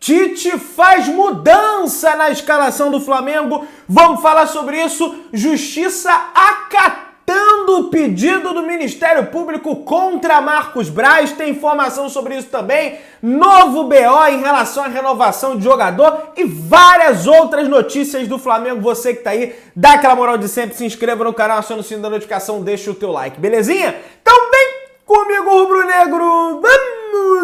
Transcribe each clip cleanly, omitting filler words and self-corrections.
Tite faz mudança na escalação do Flamengo. Vamos falar sobre isso. Justiça acatando o pedido do Ministério Público contra Marcos Braz. Tem informação sobre isso também. Novo BO em relação à renovação de jogador e várias outras notícias do Flamengo. Você que tá aí, dá aquela moral de sempre, se inscreva no canal, aciona o sino da notificação, deixa o teu like, belezinha? Então vem comigo, rubro-negro. Vamos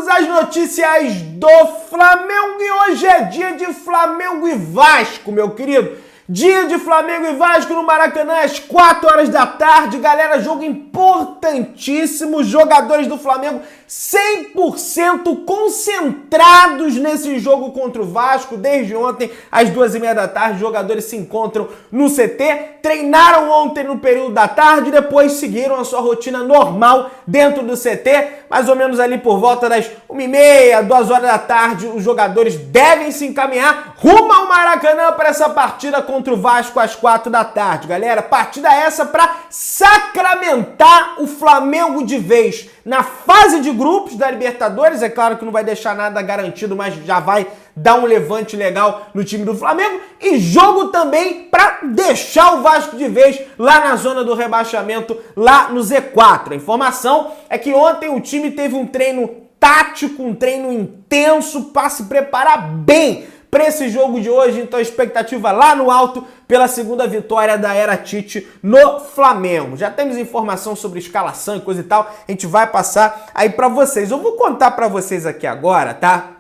às notícias do Flamengo. E hoje é dia de Flamengo e Vasco, meu querido. Dia de Flamengo e Vasco no Maracanã às 4 horas da tarde. Galera, jogo importantíssimo. Jogadores do Flamengo 100% concentrados nesse jogo contra o Vasco. Desde ontem, às 2h30 da tarde, jogadores se encontram no CT. Treinaram ontem no período da tarde, depois seguiram a sua rotina normal dentro do CT. Mais ou menos ali por volta das 1h30, 2 horas da tarde, os jogadores devem se encaminhar rumo ao Maracanã para essa partida contra o Vasco às 4 da tarde. Galera, partida essa para sacramentar o Flamengo de vez na fase de grupos da Libertadores. É claro que não vai deixar nada garantido, mas já vai dar um levante legal no time do Flamengo. E jogo também para deixar o Vasco de vez lá na zona do rebaixamento, lá no Z4. A informação é que ontem o time teve um treino tático, um treino intenso para se preparar bem para esse jogo de hoje. Então a expectativa lá no alto pela segunda vitória da era Tite no Flamengo. Já temos informação sobre escalação e coisa e tal, a gente vai passar aí para vocês. Eu vou contar para vocês aqui agora, tá?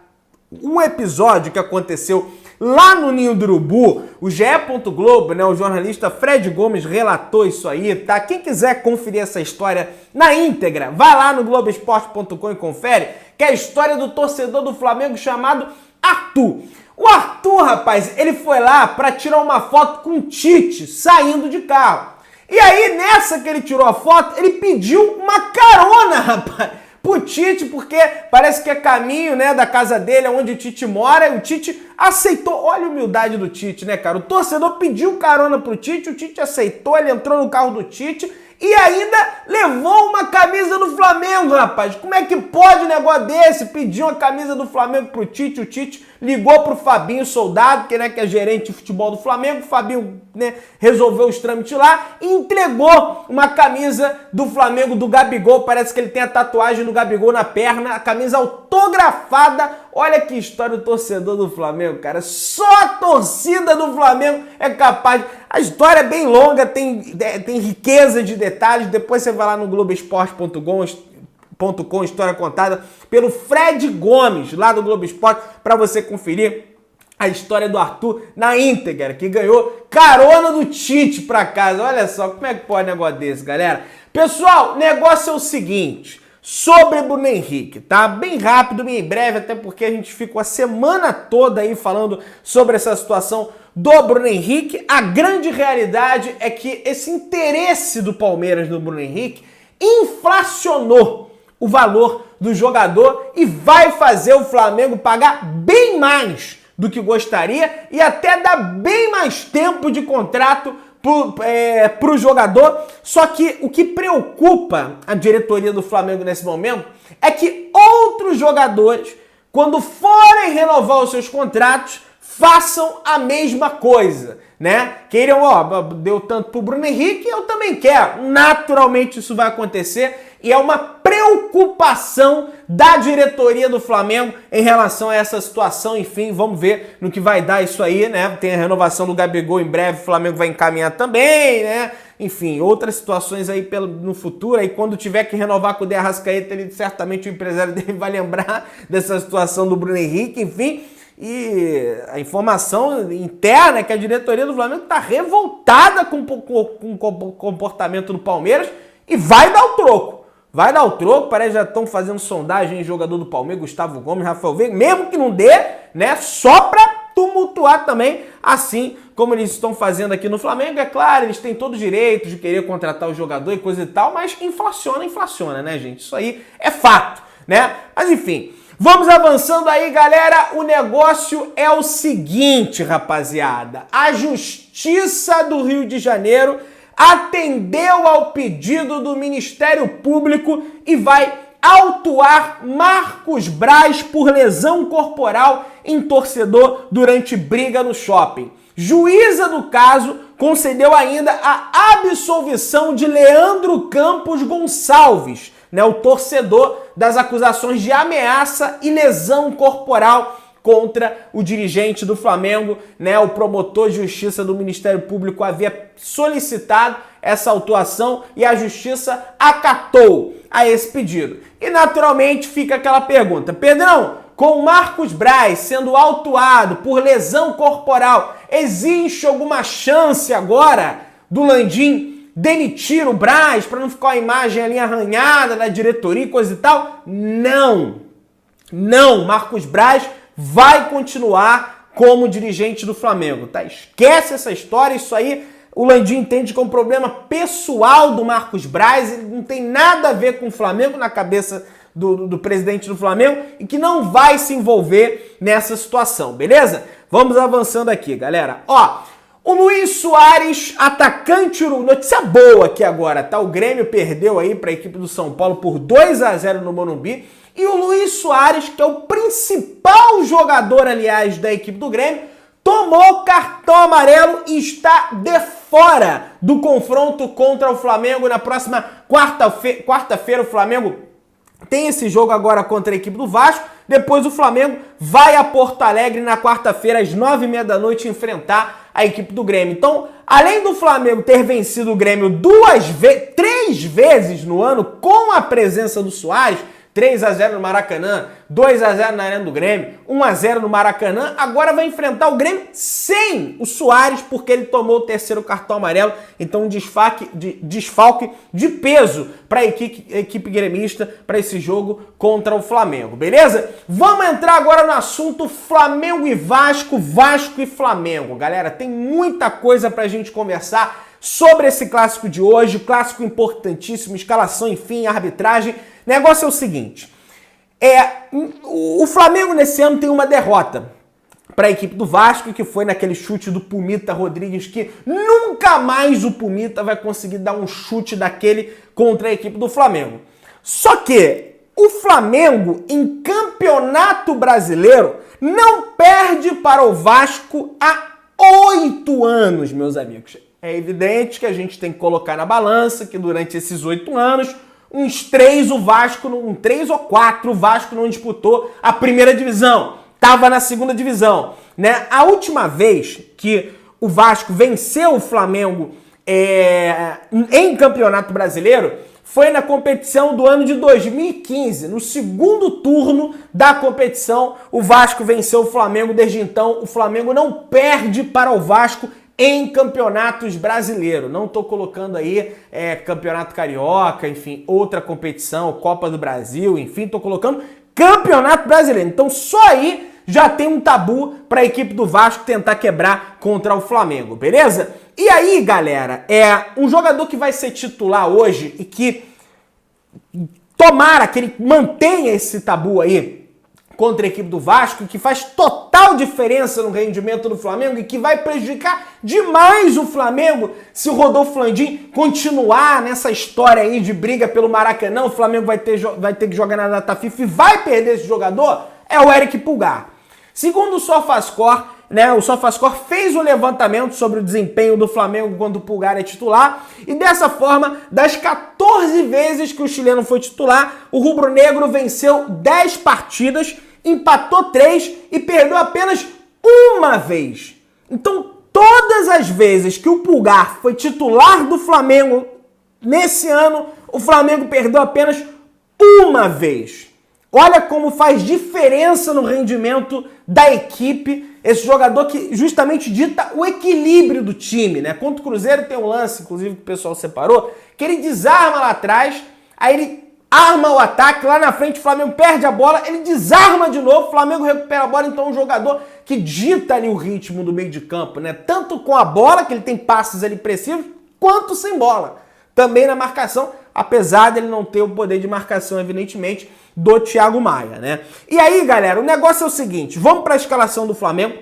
Um episódio que aconteceu lá no Ninho do Urubu. O GE. Globo, né, o jornalista Fred Gomes relatou isso aí, tá? Quem quiser conferir essa história na íntegra, vai lá no Globoesporte.com e confere, que é a história do torcedor do Flamengo chamado Arthur. O Arthur, rapaz, ele foi lá para tirar uma foto com o Tite saindo de carro. E aí, nessa que ele tirou a foto, ele pediu uma carona, rapaz, pro Tite, porque parece que é caminho, né, da casa dele, onde o Tite mora, e o Tite aceitou. Olha a humildade do Tite, né, cara? O torcedor pediu carona pro Tite, o Tite aceitou, ele entrou no carro do Tite e ainda levou uma camisa do Flamengo, rapaz. Como é que pode um negócio desse? Pediu uma camisa do Flamengo pro Tite, o Tite ligou pro Fabinho Soldado, que, né, que é gerente de futebol do Flamengo. O Fabinho, né, resolveu os trâmites lá e entregou uma camisa do Flamengo do Gabigol. Parece que ele tem a tatuagem do Gabigol na perna, a camisa autografada. Olha que história do torcedor do Flamengo, cara. Só a torcida do Flamengo é capaz. A história é bem longa, tem riqueza de detalhes. Depois você vai lá no Globoesporte.com, história contada pelo Fred Gomes, lá do Globo Esporte, para você conferir a história do Arthur na íntegra, que ganhou carona do Tite para casa. Olha só, como é que pode um negócio desse, galera? Pessoal, o negócio é o seguinte, sobre Bruno Henrique, tá? Bem rápido, bem breve, até porque a gente ficou a semana toda aí falando sobre essa situação do Bruno Henrique. A grande realidade é que esse interesse do Palmeiras no Bruno Henrique inflacionou o valor do jogador e vai fazer o Flamengo pagar bem mais do que gostaria e até dar bem mais tempo de contrato pro jogador. Só que o que preocupa a diretoria do Flamengo nesse momento é que outros jogadores, quando forem renovar os seus contratos, façam a mesma coisa, né? Queiram, ó, deu tanto pro Bruno Henrique, eu também quero. Naturalmente isso vai acontecer e é uma preocupação da diretoria do Flamengo em relação a essa situação. Enfim, vamos ver no que vai dar isso aí, né? Tem a renovação do Gabigol em breve, o Flamengo vai encaminhar também, né? Enfim, outras situações aí no futuro, aí quando tiver que renovar com o De Arrascaeta, ele certamente o empresário dele vai lembrar dessa situação do Bruno Henrique, enfim. E a informação interna é que a diretoria do Flamengo está revoltada com o comportamento do Palmeiras e vai dar o troco. Vai dar o troco, parece que já estão fazendo sondagem em jogador do Palmeiras, Gustavo Gomes, Rafael Veiga, mesmo que não dê, né, só para tumultuar também, assim como eles estão fazendo aqui no Flamengo. É claro, eles têm todo o direito de querer contratar o jogador e coisa e tal, mas inflaciona, né, gente? Isso aí é fato, né? Mas enfim, vamos avançando aí, galera. O negócio é o seguinte, rapaziada. A Justiça do Rio de Janeiro atendeu ao pedido do Ministério Público e vai autuar Marcos Braz por lesão corporal em torcedor durante briga no shopping. Juíza do caso concedeu ainda a absolvição de Leandro Campos Gonçalves, né, o torcedor, das acusações de ameaça e lesão corporal contra o dirigente do Flamengo, né? O promotor de justiça do Ministério Público havia solicitado essa autuação e a justiça acatou a esse pedido. E naturalmente fica aquela pergunta: Pedrão, com o Marcos Braz sendo autuado por lesão corporal, existe alguma chance agora do Landim demitir o Braz para não ficar a imagem ali arranhada da diretoria e coisa e tal? Não! Não, Marcos Braz vai continuar como dirigente do Flamengo, tá? Esquece essa história, isso aí o Landim entende como problema pessoal do Marcos Braz, ele não tem nada a ver com o Flamengo na cabeça do presidente do Flamengo e que não vai se envolver nessa situação, beleza? Vamos avançando aqui, galera. Ó, o Luiz Soares, atacante, notícia boa aqui agora, tá? O Grêmio perdeu aí para a equipe do São Paulo por 2-0 no Morumbi. E o Luiz Soares, que é o principal jogador, aliás, da equipe do Grêmio, tomou cartão amarelo e está de fora do confronto contra o Flamengo na próxima quarta-feira. O Flamengo tem esse jogo agora contra a equipe do Vasco. Depois o Flamengo vai a Porto Alegre na quarta-feira, às 9h30 enfrentar a equipe do Grêmio. Então, além do Flamengo ter vencido o Grêmio 3 vezes no ano com a presença do Soares, 3-0 no Maracanã, 2-0 na Arena do Grêmio, 1-0 no Maracanã, agora vai enfrentar o Grêmio sem o Soares, porque ele tomou o terceiro cartão amarelo, então um desfalque de peso para a equipe gremista para esse jogo contra o Flamengo, beleza? Vamos entrar agora no assunto Flamengo e Vasco, Vasco e Flamengo. Galera, tem muita coisa para a gente conversar sobre esse clássico de hoje, clássico importantíssimo, escalação, enfim, arbitragem. O negócio é o seguinte, o Flamengo nesse ano tem uma derrota para a equipe do Vasco, que foi naquele chute do Pumita Rodrigues, que nunca mais o Pumita vai conseguir dar um chute daquele contra a equipe do Flamengo. Só que o Flamengo, em Campeonato Brasileiro, não perde para o Vasco há 8 anos, meus amigos. É evidente que a gente tem que colocar na balança que durante esses 8 anos, uns 3 ou 4, o Vasco não disputou a primeira divisão, estava na segunda divisão, né? A última vez que o Vasco venceu o Flamengo em Campeonato Brasileiro foi na competição do ano de 2015, no segundo turno da competição, o Vasco venceu o Flamengo. Desde então, o Flamengo não perde para o Vasco em campeonatos brasileiros. Não estou colocando aí campeonato carioca, enfim, outra competição, Copa do Brasil, enfim, estou colocando campeonato brasileiro. Então só aí já tem um tabu para a equipe do Vasco tentar quebrar contra o Flamengo, beleza? E aí, galera, um jogador que vai ser titular hoje e que tomara que ele mantenha esse tabu aí contra a equipe do Vasco, que faz total diferença no rendimento do Flamengo e que vai prejudicar demais o Flamengo se o Rodolfo Landim continuar nessa história aí de briga pelo Maracanã. O Flamengo vai ter que jogar na data FIFA e vai perder esse jogador, é o Eric Pulgar. Segundo o SofaScore, né, o SofaScore fez um levantamento sobre o desempenho do Flamengo quando o Pulgar é titular e dessa forma, das 14 vezes que o chileno foi titular, o rubro-negro venceu 10 partidas, empatou 3 e perdeu apenas uma vez. Então, todas as vezes que o Pulgar foi titular do Flamengo nesse ano, o Flamengo perdeu apenas uma vez. Olha como faz diferença no rendimento da equipe esse jogador que justamente dita o equilíbrio do time, né? Contra o Cruzeiro tem um lance, inclusive, que o pessoal separou, que ele desarma lá atrás, aí ele arma o ataque, lá na frente o Flamengo perde a bola, ele desarma de novo, o Flamengo recupera a bola, então é um jogador que dita ali o ritmo do meio de campo, né? Tanto com a bola, que ele tem passes ali precisos, quanto sem bola. Também na marcação, apesar dele não ter o poder de marcação, evidentemente, do Thiago Maia, né? E aí, galera, o negócio é o seguinte, vamos para a escalação do Flamengo.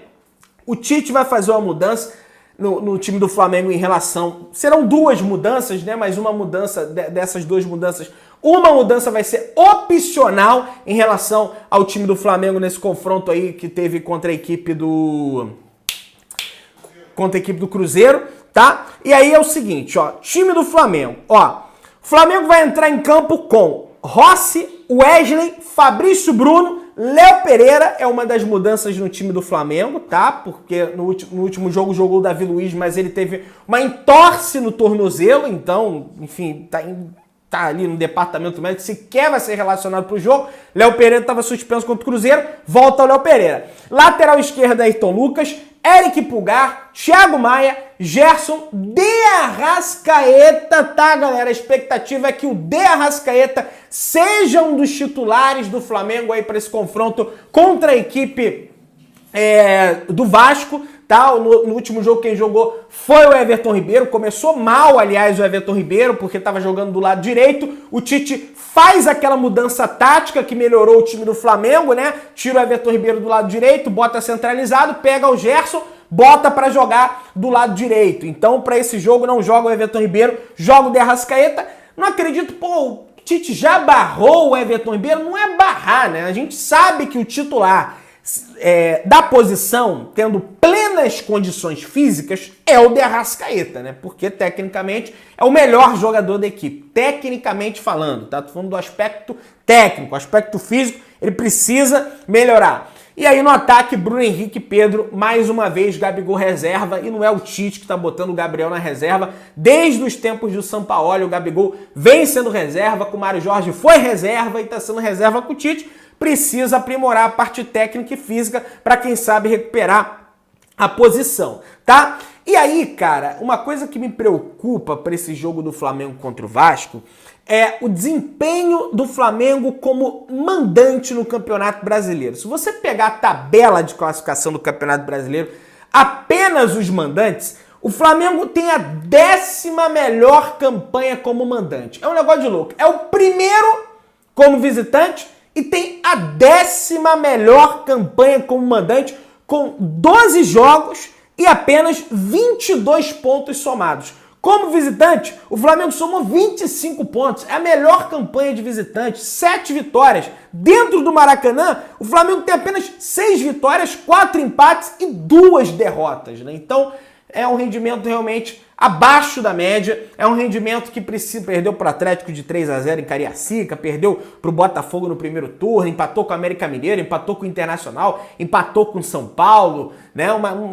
O Tite vai fazer uma mudança no time do Flamengo em relação... Serão 2 mudanças, né? Mas uma mudança, dessas 2 mudanças, Uma mudança vai ser opcional em relação ao time do Flamengo nesse confronto aí que teve contra a equipe do Cruzeiro, tá? E aí é o seguinte, ó, time do Flamengo, ó, o Flamengo vai entrar em campo com Rossi, Wesley, Fabrício Bruno, Léo Pereira é uma das mudanças no time do Flamengo, tá? Porque no último jogo jogou o Davi Luiz, mas ele teve uma entorse no tornozelo, então, enfim, tá ali no departamento médico, sequer vai ser relacionado pro jogo. Léo Pereira estava suspenso contra o Cruzeiro, volta o Léo Pereira. Lateral esquerda, Ayrton Lucas, Eric Pulgar, Thiago Maia, Gerson, De Arrascaeta, tá, galera? A expectativa é que o De Arrascaeta seja um dos titulares do Flamengo aí para esse confronto contra a equipe do Vasco, tá? No último jogo quem jogou foi o Everton Ribeiro, começou mal, aliás, o Everton Ribeiro, porque estava jogando do lado direito. O Tite faz aquela mudança tática que melhorou o time do Flamengo, né? Tira o Everton Ribeiro do lado direito, bota centralizado, pega o Gerson, bota para jogar do lado direito. Então, para esse jogo não joga o Everton Ribeiro, joga o De Arrascaeta. Não acredito, o Tite já barrou o Everton Ribeiro, não é barrar, né? A gente sabe que o titular da posição, tendo plenas condições físicas, é o De Arrascaeta, né? Porque, tecnicamente, é o melhor jogador da equipe. Tecnicamente falando, tá? Tô falando do aspecto técnico, aspecto físico, ele precisa melhorar. E aí, no ataque, Bruno Henrique e Pedro, mais uma vez, Gabigol reserva, e não é o Tite que tá botando o Gabriel na reserva. Desde os tempos do Sampaoli, o Gabigol vem sendo reserva, com o Mário Jorge foi reserva e tá sendo reserva com o Tite. Precisa aprimorar a parte técnica e física para, quem sabe, recuperar a posição, tá? E aí, cara, uma coisa que me preocupa para esse jogo do Flamengo contra o Vasco é o desempenho do Flamengo como mandante no Campeonato Brasileiro. Se você pegar a tabela de classificação do Campeonato Brasileiro, apenas os mandantes, o Flamengo tem a 10ª melhor campanha como mandante. É um negócio de louco. É o primeiro como visitante e tem a 10ª melhor campanha como mandante, com 12 jogos e apenas 22 pontos somados. Como visitante, o Flamengo somou 25 pontos. É a melhor campanha de visitante, 7 vitórias. Dentro do Maracanã, o Flamengo tem apenas 6 vitórias, 4 empates e 2 derrotas, né? Então, é um rendimento realmente abaixo da média, é um rendimento que perdeu para o Atlético de 3-0 em Cariacica, perdeu para o Botafogo no primeiro turno, empatou com o América Mineiro, empatou com o Internacional, empatou com o São Paulo, né?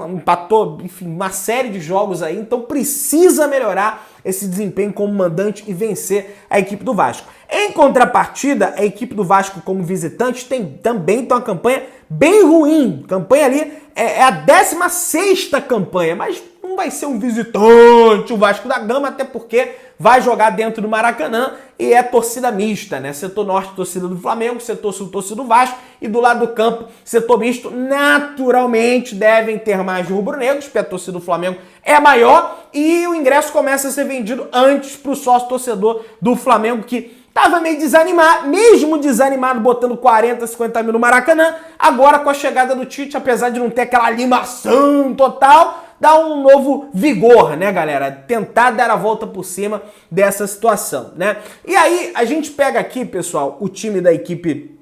Empatou, enfim, uma série de jogos aí, então precisa melhorar esse desempenho como mandante e vencer a equipe do Vasco. Em contrapartida, a equipe do Vasco como visitante também tem uma campanha bem ruim, campanha ali é a 16ª campanha, mas não vai ser um visitante o Vasco da Gama, até porque vai jogar dentro do Maracanã e é torcida mista, né? Setor norte, torcida do Flamengo, setor sul, torcida do Vasco, e do lado do campo, setor misto. Naturalmente devem ter mais rubro-negros, porque a torcida do Flamengo é maior e o ingresso começa a ser vendido antes para o sócio torcedor do Flamengo, que estava meio desanimado, mesmo desanimado, botando 40, 50 mil no Maracanã. Agora, com a chegada do Tite, apesar de não ter aquela animação total, dá um novo vigor, né, galera? Tentar dar a volta por cima dessa situação, né? E aí, a gente pega aqui, pessoal, o time da equipe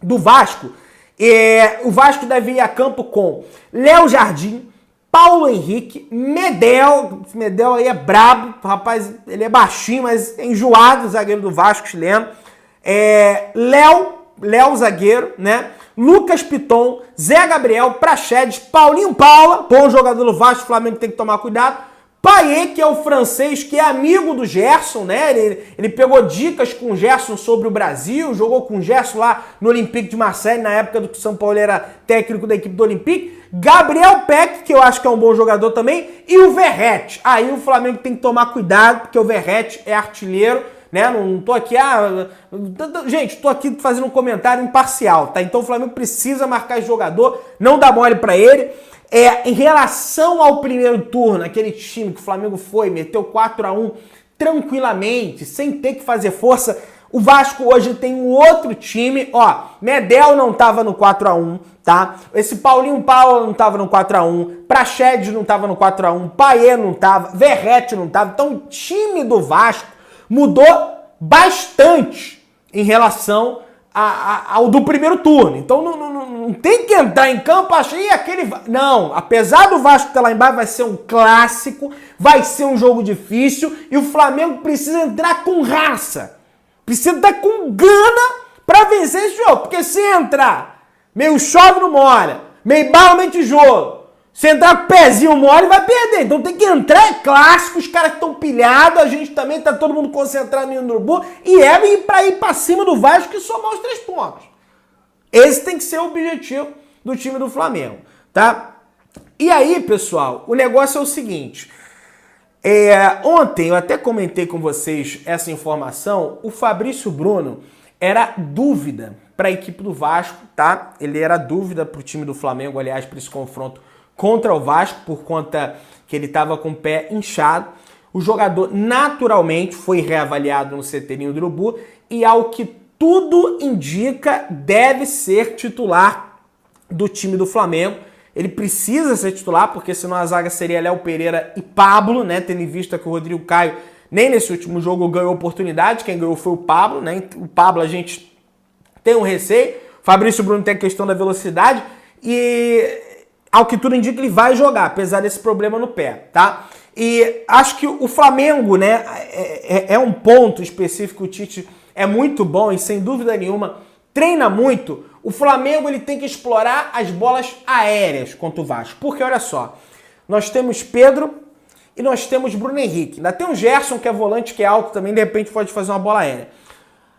do Vasco. O Vasco deve ir a campo com Léo Jardim, Paulo Henrique, Medel aí é brabo, rapaz, ele é baixinho, mas é enjoado, zagueiro do Vasco, chileno. Léo zagueiro, né? Lucas Piton, Zé Gabriel, Praxedes, Paulinho Paula, bom jogador do Vasco, o Flamengo tem que tomar cuidado. Payet, que é o francês, que é amigo do Gerson, né? Ele pegou dicas com o Gerson sobre o Brasil, jogou com o Gerson lá no Olympique de Marseille, na época do que o São Paulo era técnico da equipe do Olympique. Gabriel Peck, que eu acho que é um bom jogador também, e o Verratti. Aí o Flamengo tem que tomar cuidado, porque o Verratti é artilheiro, né? Não tô aqui, gente, tô aqui fazendo um comentário imparcial, tá? Então o Flamengo precisa marcar esse jogador, não dá mole pra ele. Em relação ao primeiro turno, aquele time que o Flamengo meteu 4-1 tranquilamente, sem ter que fazer força, o Vasco hoje tem um outro time, ó, Medel não tava no 4-1, tá? Esse Paulinho Paula não tava no 4-1, Praxedes não tava no 4-1, Payet não tava, Verratti não tava, então o time do Vasco mudou bastante em relação ao do primeiro turno. Então não tem que entrar em campo e achar, aquele... Não, apesar do Vasco estar lá embaixo, vai ser um clássico, vai ser um jogo difícil e o Flamengo precisa entrar com raça. Precisa estar com gana para vencer esse jogo. Porque se entrar meio chove não molha, meio bala meio tijolo, se entrar com o pezinho mole, vai perder. Então tem que entrar, é clássico, os caras estão pilhados, a gente também tá todo mundo concentrado no Urubu, e para ir para cima do Vasco e somar os 3 pontos. Esse tem que ser o objetivo do time do Flamengo, tá? E aí, pessoal, o negócio é o seguinte, ontem eu até comentei com vocês essa informação, o Fabrício Bruno era dúvida para a equipe do Vasco, tá? Ele era dúvida para o time do Flamengo, aliás, para esse confronto contra o Vasco, por conta que ele estava com o pé inchado. O jogador naturalmente foi reavaliado no CT Ninho do Urubu e, ao que tudo indica, deve ser titular do time do Flamengo. Ele precisa ser titular, porque senão a zaga seria Léo Pereira e Pablo, né? Tendo em vista que o Rodrigo Caio nem nesse último jogo ganhou oportunidade, quem ganhou foi o Pablo, né? O Pablo a gente tem um receio, o Fabrício Bruno tem a questão da velocidade e, ao que tudo indica, ele vai jogar, apesar desse problema no pé, tá? E acho que o Flamengo, né, é um ponto específico, o Tite é muito bom e, sem dúvida nenhuma, treina muito. O Flamengo ele tem que explorar as bolas aéreas contra o Vasco, porque olha só, nós temos Pedro e nós temos Bruno Henrique. Ainda tem o Gerson, que é volante, que é alto também, de repente pode fazer uma bola aérea.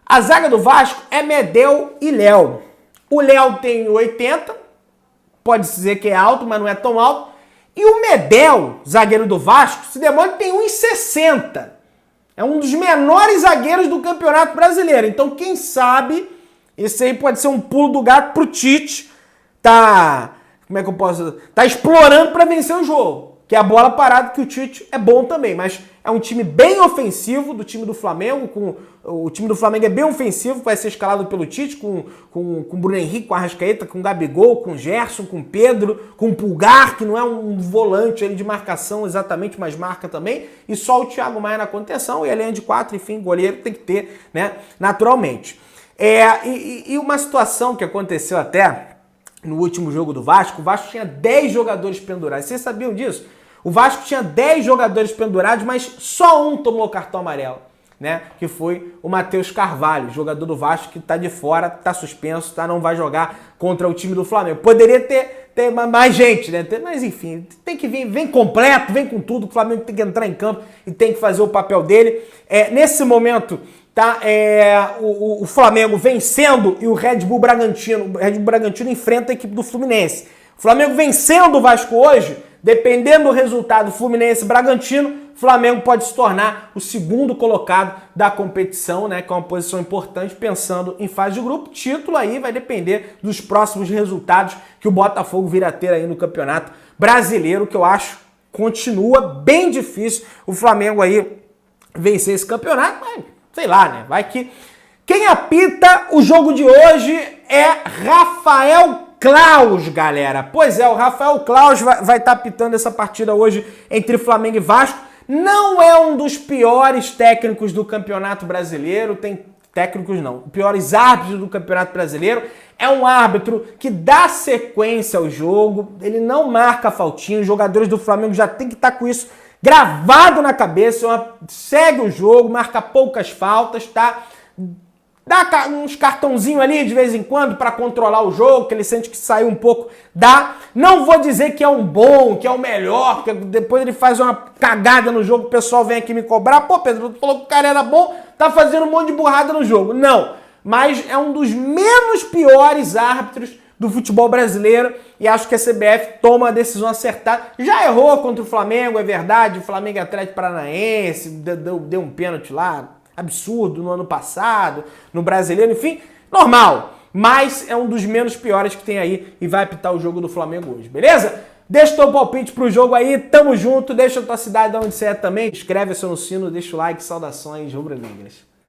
A zaga do Vasco é Medel e Léo. O Léo tem 80, pode dizer que é alto, mas não é tão alto. E o Medel, zagueiro do Vasco, se demora, tem 1,60. É um dos menores zagueiros do Campeonato Brasileiro. Então, quem sabe, esse aí pode ser um pulo do gato pro Tite. Como é que eu posso... Tá explorando para vencer o jogo. Que é a bola parada, que o Tite é bom também. Mas é um time bem ofensivo do time do Flamengo. O time do Flamengo é bem ofensivo, vai ser escalado pelo Tite, com o Bruno Henrique, com a Arrascaeta, com o Gabigol, com o Gerson, com o Pedro, com o Pulgar, que não é um volante ali de marcação exatamente, mas marca também. E só o Thiago Maia na contenção, e a linha de 4, enfim, goleiro tem que ter, né, naturalmente. E uma situação que aconteceu até no último jogo do Vasco, o Vasco tinha 10 jogadores pendurados. Vocês sabiam disso? O Vasco tinha 10 jogadores pendurados, mas só um tomou cartão amarelo, né? Que foi o Matheus Carvalho, jogador do Vasco que tá de fora, tá suspenso, não vai jogar contra o time do Flamengo. Poderia ter mais gente, né? Mas enfim, tem que vir, vem completo, vem com tudo, o Flamengo tem que entrar em campo e tem que fazer o papel dele. Nesse momento, tá? O Flamengo vencendo e o Red Bull Bragantino enfrenta a equipe do Fluminense. O Flamengo vencendo o Vasco hoje, dependendo do resultado Fluminense-Bragantino, o Flamengo pode se tornar o segundo colocado da competição, né? Que é uma posição importante, pensando em fase de grupo. Título aí vai depender dos próximos resultados que o Botafogo vir a ter aí no Campeonato Brasileiro, que eu acho continua bem difícil o Flamengo aí vencer esse campeonato, mas sei lá, né? Vai que... Quem apita o jogo de hoje é Rafael Claus, galera. Pois é, o Rafael Claus vai estar apitando essa partida hoje entre Flamengo e Vasco. Não é um dos piores técnicos do Campeonato Brasileiro, tem técnicos não, piores árbitros do Campeonato Brasileiro. É um árbitro que dá sequência ao jogo, ele não marca faltinha, os jogadores do Flamengo já tem que estar com isso gravado na cabeça, segue o jogo, marca poucas faltas, tá? Dá uns cartãozinhos ali de vez em quando para controlar o jogo, que ele sente que saiu um pouco, dá. Não vou dizer que é um bom, que é o melhor, porque depois ele faz uma cagada no jogo, o pessoal vem aqui me cobrar. Pô, Pedro, tu falou que o cara era bom, tá fazendo um monte de burrada no jogo. Não, mas é um dos menos piores árbitros do futebol brasileiro e acho que a CBF toma a decisão acertada. Já errou contra o Flamengo, é verdade, o Flamengo é Atlético Paranaense, deu um pênalti lá, absurdo no ano passado, no Brasileiro, enfim, normal. Mas é um dos menos piores que tem aí e vai apitar o jogo do Flamengo hoje, beleza? Deixa o teu palpite pro jogo aí, tamo junto, deixa a tua cidade de onde você é também, inscreve-se no sino, deixa o like, saudações rubro-negras.